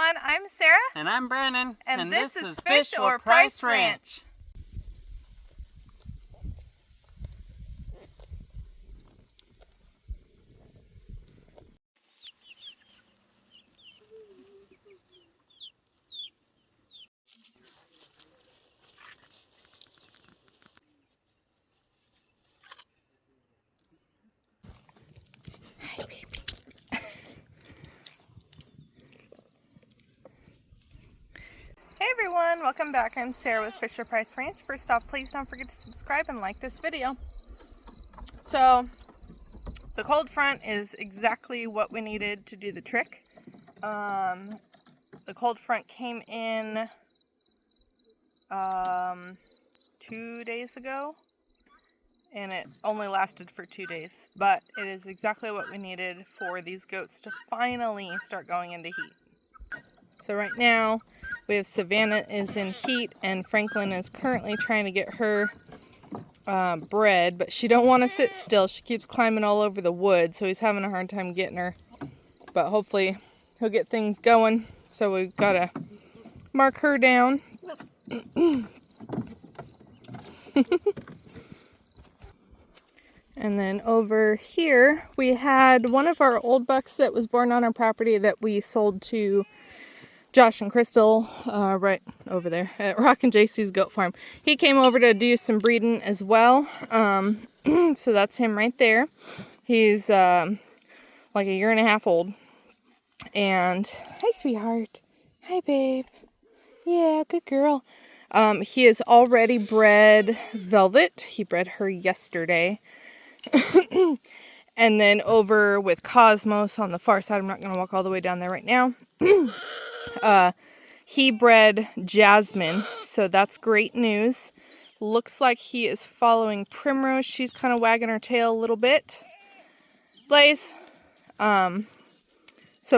everyone, I'm Sarah. And I'm Brandon. And this is Fish or Price Ranch. Hi, baby. Hey everyone, welcome back. I'm Sarah with Fish or Price Ranch. First off, please don't forget to subscribe and like this video. So, the cold front is exactly what we needed to do the trick. The cold front came in 2 days ago, and it only lasted for 2 days, but it is exactly what we needed for these goats to finally start going into heat. So right now we have Savannah is in heat and Franklin is currently trying to get her bred, but she don't want to sit still. She keeps climbing all over the wood, so he's having a hard time getting her, but hopefully he'll get things going. So we've got to mark her down. And then over here we had one of our old bucks that was born on our property that we sold to Josh and Crystal right over there at Rock and JC's Goat Farm. He came over to do some breeding as well. So that's him right there. He's like 1.5 years old. And hi, sweetheart. Hi, babe. Yeah, good girl. He is already bred Velvet. He bred her yesterday. And then over with Cosmos on the far side, I'm not going to walk all the way down there right now. He bred Jasmine, so that's great news. Looks like he is following Primrose. She's kind of wagging her tail a little bit. Blaze. So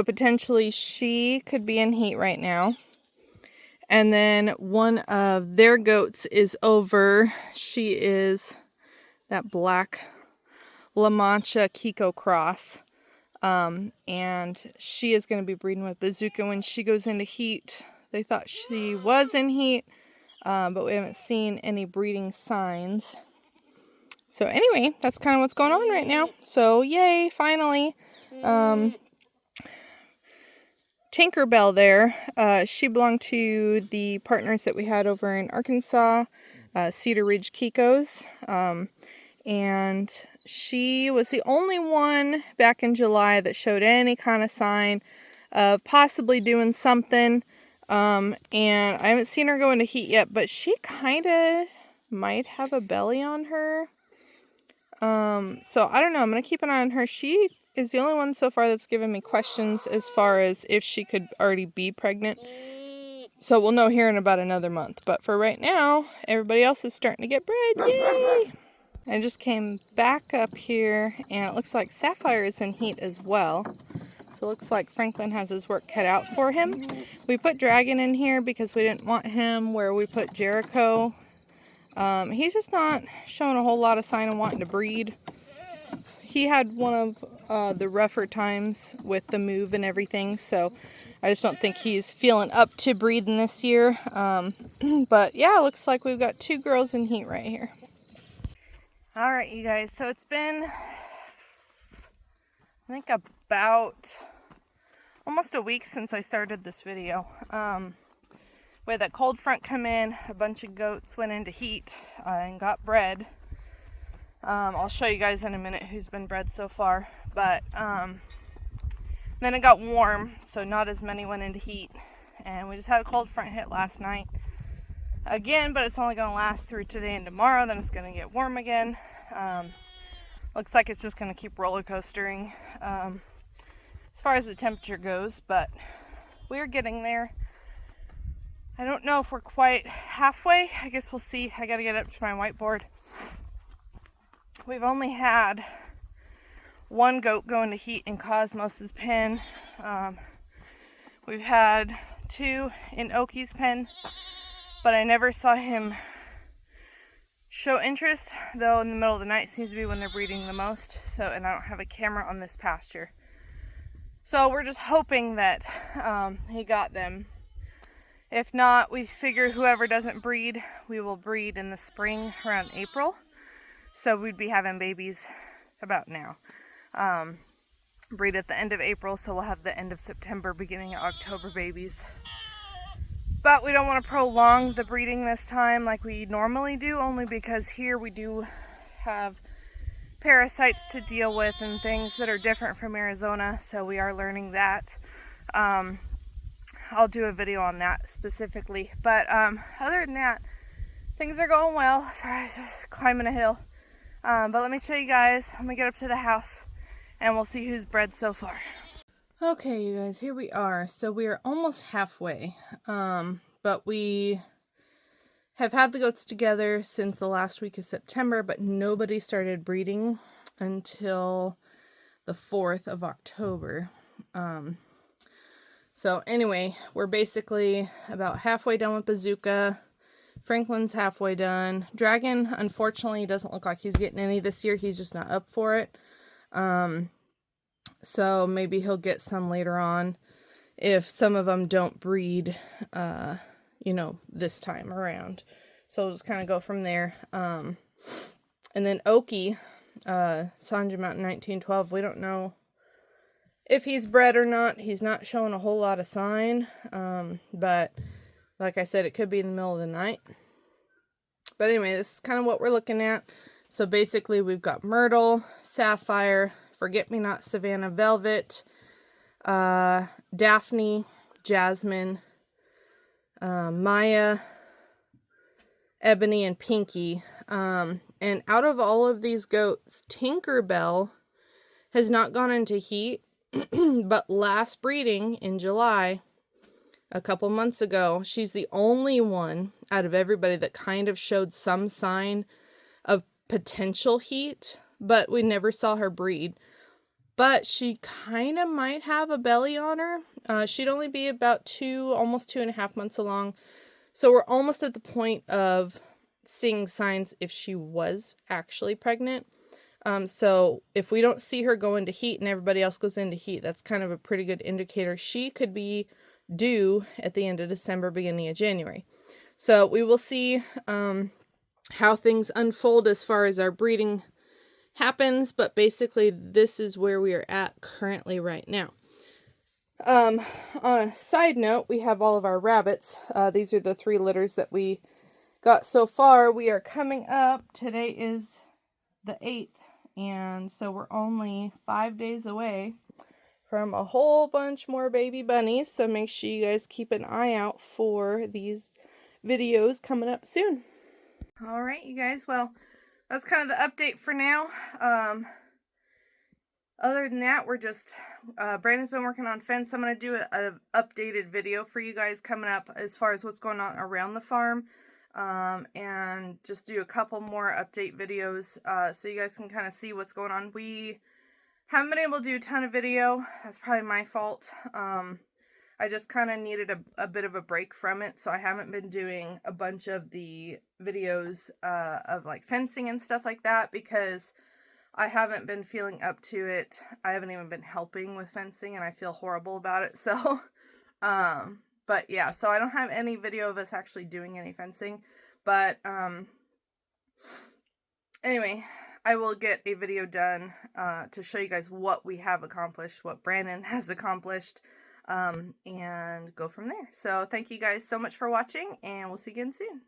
potentially she could be in heat right now. And then one of their goats is over. She is that black La Mancha Kiko cross. And she is going to be breeding with Bazooka when she goes into heat. They thought she was in heat, but we haven't seen any breeding signs. So anyway, that's kind of what's going on right now. So yay, finally. Tinkerbell there, she belonged to the partners that we had over in Arkansas, Cedar Ridge Kikos. And she was the only one back in July that showed any kind of sign of possibly doing something. And I haven't seen her go into heat yet, but she kind of might have a belly on her. So I don't know. I'm going to keep an eye on her. She is the only one so far that's given me questions as far as if she could already be pregnant. So we'll know here in about another month. But for right now, everybody else is starting to get bred. Yay! I just came back up here, and it looks like Sapphire is in heat as well. So it looks like Franklin has his work cut out for him. We put Dragon in here because we didn't want him where we put Jericho. He's just not showing a whole lot of sign of wanting to breed. He had one of the rougher times with the move and everything, so I just don't think he's feeling up to breeding this year. But yeah, it looks like we've got 2 girls in heat right here. Alright, you guys, so it's been, I think, about almost a week since I started this video. We had that cold front come in, a bunch of goats went into heat and got bred. I'll show you guys in a minute who's been bred so far, but then it got warm, so not as many went into heat, and we just had a cold front hit last night. Again, but it's only going to last through today and tomorrow, then it's going to get warm again. Looks like it's just going to keep roller coastering as far as the temperature goes, but we're getting there. I don't know if we're quite halfway. I guess we'll see. I got to get up to my whiteboard. We've only had 1 goat go into heat in Cosmos's pen. We've had 2 in Oki's pen. But I never saw him show interest, though in the middle of the night seems to be when they're breeding the most. So, and I don't have a camera on this pasture. So we're just hoping that he got them. If not, we figure whoever doesn't breed, we will breed in the spring around April. So we'd be having babies about now. Breed at the end of April, so we'll have the end of September, beginning of October babies. But we don't want to prolong the breeding this time like we normally do, only because here we do have parasites to deal with and things that are different from Arizona, so we are learning that. I'll do a video on that specifically, but other than that, things are going well. Sorry, I was just climbing a hill. But let me show you guys. Let me get up to the house and we'll see who's bred so far. Okay, you guys, here we are. So we are almost halfway, but we have had the goats together since the last week of September, but nobody started breeding until the 4th of October. So anyway, we're basically about halfway done with Bazooka. Franklin's halfway done. Dragon, unfortunately, doesn't look like he's getting any this year. He's just not up for it. So maybe he'll get some later on if some of them don't breed, you know, this time around. So we'll just kind of go from there. And then Oki, Sanja Mountain 1912, we don't know if he's bred or not. He's not showing a whole lot of sign. But like I said, it could be in the middle of the night. But anyway, this is kind of what we're looking at. So basically we've got Myrtle, Sapphire, Forget-Me-Not, Savannah, Velvet, Daphne, Jasmine, Maya, Ebony, and Pinky. And out of all of these goats, Tinkerbell has not gone into heat, but last breeding in July, a couple months ago, she's the only one out of everybody that kind of showed some sign of potential heat, but we never saw her breed. But she kind of might have a belly on her. She'd only be about almost 2.5 months along. So we're almost at the point of seeing signs if she was actually pregnant. So if we don't see her go into heat and everybody else goes into heat, that's kind of a pretty good indicator. She could be due at the end of December, beginning of January. So we will see how things unfold as far as our breeding happens, but basically this is where we are at currently right now. On a side note, we have all of our rabbits. These are the 3 litters that we got so far. We are coming up. Today is the 8th, and so we're only 5 days away from a whole bunch more baby bunnies, so make sure you guys keep an eye out for these videos coming up soon. Alright, you guys, well, that's kind of the update for now. Other than that, we're just, Brandon's been working on fence. I'm going to do an updated video for you guys coming up as far as what's going on around the farm. And just do a couple more update videos so you guys can kind of see what's going on. We haven't been able to do a ton of video. That's probably my fault. I just kind of needed a bit of a break from it, so I haven't been doing a bunch of the videos of like fencing and stuff like that because I haven't been feeling up to it. I haven't even been helping with fencing and I feel horrible about it. So, but yeah, so I don't have any video of us actually doing any fencing, but anyway, I will get a video done to show you guys what we have accomplished, what Brandon has accomplished, and go from there. So thank you guys so much for watching, and we'll see you again soon.